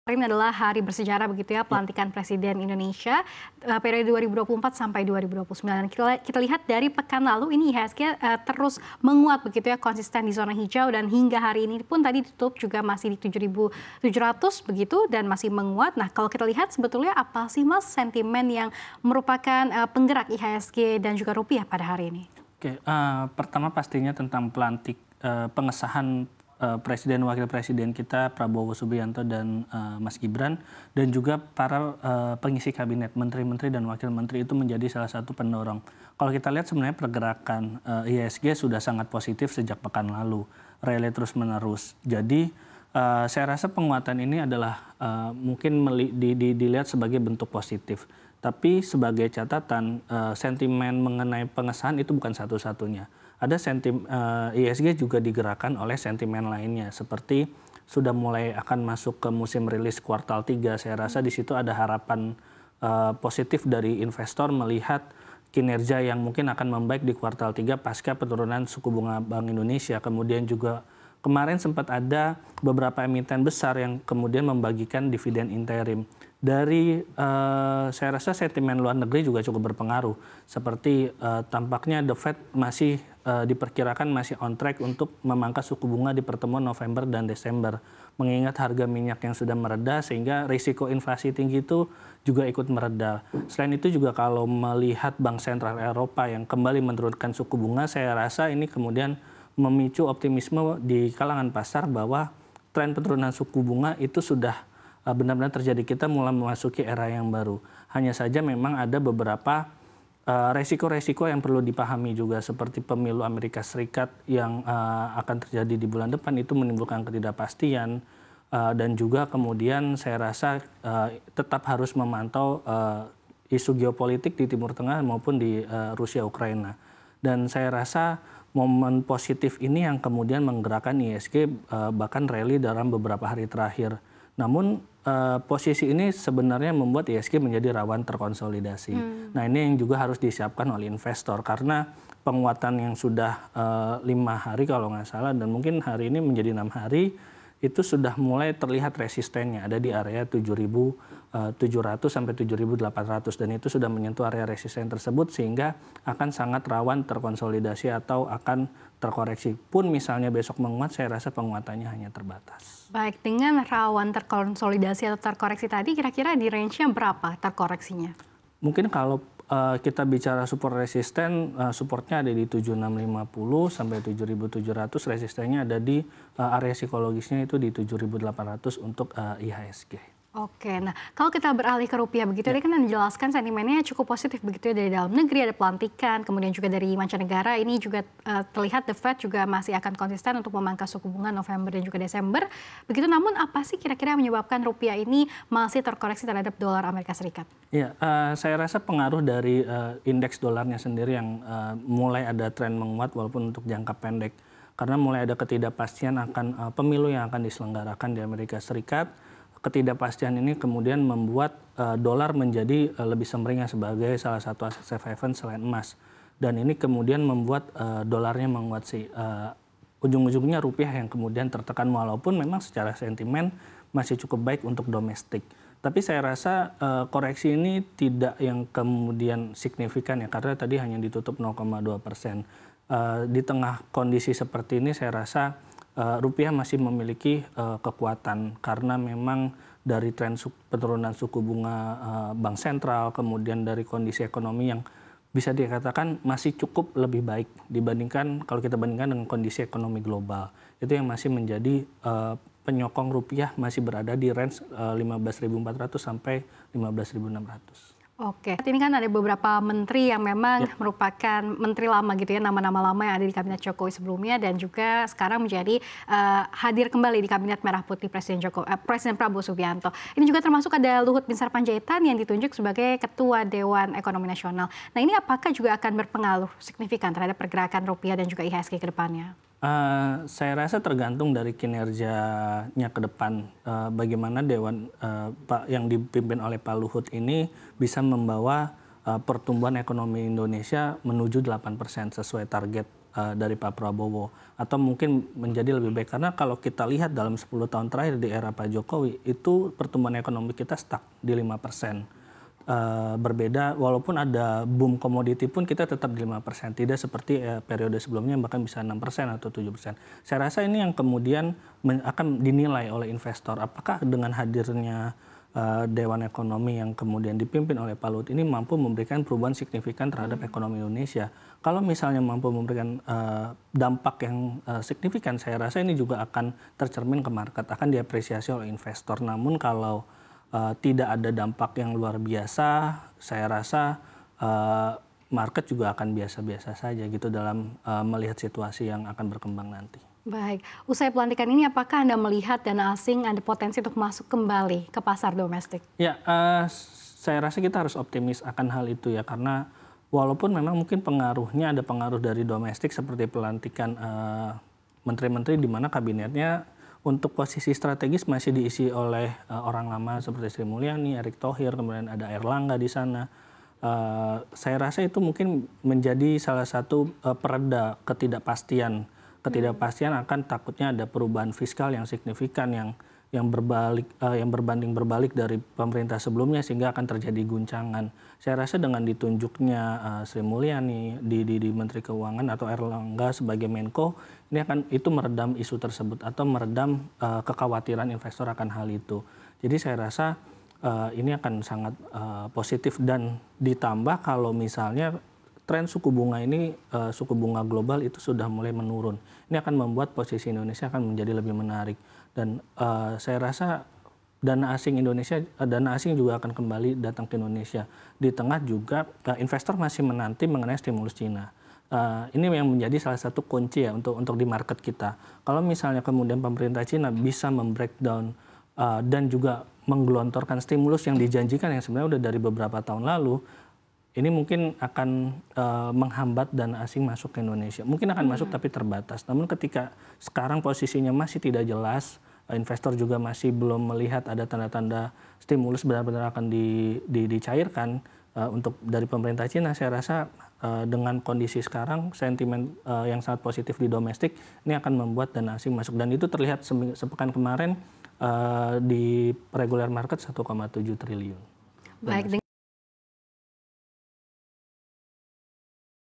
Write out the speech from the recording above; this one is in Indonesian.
Ini adalah hari bersejarah begitu ya, pelantikan Presiden Indonesia periode 2024 sampai 2029. Kita lihat dari pekan lalu ini IHSG terus menguat begitu ya, konsisten di zona hijau dan hingga hari ini pun tadi ditutup juga masih di 7.700 begitu dan masih menguat. Nah, kalau kita lihat sebetulnya apa sih Mas sentimen yang merupakan penggerak IHSG dan juga rupiah pada hari ini? Oke, pertama pastinya tentang pengesahan Presiden Wakil Presiden kita Prabowo Subianto dan Mas Gibran dan juga para pengisi kabinet, menteri-menteri dan wakil menteri itu menjadi salah satu pendorong. Kalau kita lihat sebenarnya pergerakan IHSG sudah sangat positif sejak pekan lalu, rally terus menerus. Jadi saya rasa penguatan ini adalah mungkin dilihat sebagai bentuk positif. Tapi sebagai catatan, sentimen mengenai pengesahan itu bukan satu-satunya. Ada IHSG juga digerakkan oleh sentimen lainnya, seperti sudah mulai akan masuk ke musim rilis kuartal 3. Saya rasa di situ ada harapan positif dari investor melihat kinerja yang mungkin akan membaik di kuartal 3 pasca penurunan suku bunga Bank Indonesia. Kemudian juga kemarin sempat ada beberapa emiten besar yang kemudian membagikan dividen interim. Dari saya rasa sentimen luar negeri juga cukup berpengaruh. Seperti tampaknya The Fed masih diperkirakan masih on track untuk memangkas suku bunga di pertemuan November dan Desember. Mengingat harga minyak yang sudah mereda sehingga risiko inflasi tinggi itu juga ikut mereda. Selain itu juga kalau melihat Bank Sentral Eropa yang kembali menurunkan suku bunga, saya rasa ini kemudian memicu optimisme di kalangan pasar bahwa tren penurunan suku bunga itu sudah benar-benar terjadi. Kita mulai memasuki era yang baru. Hanya saja memang ada beberapa resiko-resiko yang perlu dipahami juga, seperti pemilu Amerika Serikat yang akan terjadi di bulan depan itu menimbulkan ketidakpastian dan juga kemudian saya rasa tetap harus memantau isu geopolitik di Timur Tengah maupun di Rusia Ukraina. Dan saya rasa momen positif ini yang kemudian menggerakkan IHSG bahkan rally dalam beberapa hari terakhir. Namun posisi ini sebenarnya membuat IHSG menjadi rawan terkonsolidasi. Nah, ini yang juga harus disiapkan oleh investor karena penguatan yang sudah 5 hari kalau nggak salah dan mungkin hari ini menjadi 6 hari itu sudah mulai terlihat resistennya ada di area 7.700 sampai 7.800 dan itu sudah menyentuh area resisten tersebut sehingga akan sangat rawan terkonsolidasi atau akan terkoreksi. Pun misalnya besok menguat, saya rasa penguatannya hanya terbatas. Baik, dengan rawan terkonsolidasi atau terkoreksi tadi kira-kira di range-nya berapa terkoreksinya? Mungkin kalau kita bicara support resisten, supportnya ada di 7650 sampai 7700, resistennya ada di area psikologisnya itu di 7800 untuk IHSG. Oke, nah kalau kita beralih ke rupiah begitu, tadi kan dijelaskan sentimennya cukup positif begitu ya dari dalam negeri, ada pelantikan, kemudian juga dari mancanegara, ini juga terlihat The Fed juga masih akan konsisten untuk memangkas suku bunga November dan juga Desember. Begitu, namun apa sih kira-kira yang menyebabkan rupiah ini masih terkoreksi terhadap dolar Amerika Serikat? Iya, saya rasa pengaruh dari indeks dolarnya sendiri yang mulai ada tren menguat walaupun untuk jangka pendek. Karena mulai ada ketidakpastian akan pemilu yang akan diselenggarakan di Amerika Serikat. Ketidakpastian ini kemudian membuat dolar menjadi lebih sumringah sebagai salah satu aset safe haven selain emas. Dan ini kemudian membuat dolarnya menguat sih. Ujung-ujungnya rupiah yang kemudian tertekan walaupun memang secara sentimen masih cukup baik untuk domestik. Tapi saya rasa koreksi ini tidak yang kemudian signifikan ya karena tadi hanya ditutup 0,2%. Di tengah kondisi seperti ini saya rasa rupiah masih memiliki kekuatan karena memang dari tren penurunan suku bunga bank sentral, kemudian dari kondisi ekonomi yang bisa dikatakan masih cukup lebih baik dibandingkan kalau kita bandingkan dengan kondisi ekonomi global. Itu yang masih menjadi penyokong rupiah masih berada di range 15.400 sampai 15.600. Oke, ini kan ada beberapa menteri yang memang merupakan menteri lama gitu ya, nama-nama lama yang ada di kabinet Jokowi sebelumnya dan juga sekarang menjadi hadir kembali di kabinet Merah Putih Presiden Prabowo Subianto. Ini juga termasuk ada Luhut Binsar Panjaitan yang ditunjuk sebagai Ketua Dewan Ekonomi Nasional. Nah, ini apakah juga akan berpengaruh signifikan terhadap pergerakan rupiah dan juga IHSG ke depannya? Saya rasa tergantung dari kinerjanya ke depan. Bagaimana Dewan yang dipimpin oleh Pak Luhut ini bisa membawa pertumbuhan ekonomi Indonesia menuju 8% sesuai target dari Pak Prabowo, atau mungkin menjadi lebih baik, karena kalau kita lihat dalam 10 tahun terakhir di era Pak Jokowi itu pertumbuhan ekonomi kita stuck di 5%. Berbeda, walaupun ada boom komoditi pun kita tetap di 5%, tidak seperti periode sebelumnya bahkan bisa 6% atau 7%. Saya rasa ini yang kemudian akan dinilai oleh investor, apakah dengan hadirnya Dewan Ekonomi yang kemudian dipimpin oleh Pak Luhut ini mampu memberikan perubahan signifikan terhadap ekonomi Indonesia. Kalau misalnya mampu memberikan dampak yang signifikan, saya rasa ini juga akan tercermin ke market, akan diapresiasi oleh investor. Namun kalau tidak ada dampak yang luar biasa, saya rasa market juga akan biasa-biasa saja gitu dalam melihat situasi yang akan berkembang nanti. Baik, usai pelantikan ini apakah Anda melihat dana asing ada potensi untuk masuk kembali ke pasar domestik? Ya, saya rasa kita harus optimis akan hal itu ya, karena walaupun memang mungkin pengaruhnya ada pengaruh dari domestik seperti pelantikan menteri-menteri di mana kabinetnya untuk posisi strategis masih diisi oleh orang lama seperti Sri Mulyani, Erick Thohir, kemudian ada Erlangga di sana. Saya rasa itu mungkin menjadi salah satu pereda ketidakpastian akan takutnya ada perubahan fiskal yang signifikan yang berbanding berbalik dari pemerintah sebelumnya, sehingga akan terjadi guncangan. Saya rasa dengan ditunjuknya Sri Mulyani di Menteri Keuangan atau Erlangga sebagai Menko, itu meredam isu tersebut atau meredam kekhawatiran investor akan hal itu. Jadi saya rasa ini akan sangat positif, dan ditambah kalau misalnya tren suku bunga ini, suku bunga global itu sudah mulai menurun. Ini akan membuat posisi Indonesia akan menjadi lebih menarik. Dan saya rasa dana asing juga akan kembali datang ke Indonesia. Di tengah juga investor masih menanti mengenai stimulus Cina. Ini yang menjadi salah satu kunci ya untuk di market kita. Kalau misalnya kemudian pemerintah Cina bisa membreakdown dan juga menggelontorkan stimulus yang dijanjikan yang sebenarnya udah dari beberapa tahun lalu, ini mungkin akan menghambat dana asing masuk ke Indonesia. Mungkin akan masuk tapi terbatas. Namun ketika sekarang posisinya masih tidak jelas, investor juga masih belum melihat ada tanda-tanda stimulus benar-benar akan dicairkan untuk dari pemerintah Cina, saya rasa dengan kondisi sekarang, sentimen yang sangat positif di domestik ini akan membuat dana asing masuk. Dan itu terlihat sepekan kemarin di regular market 1,7 triliun. Baik.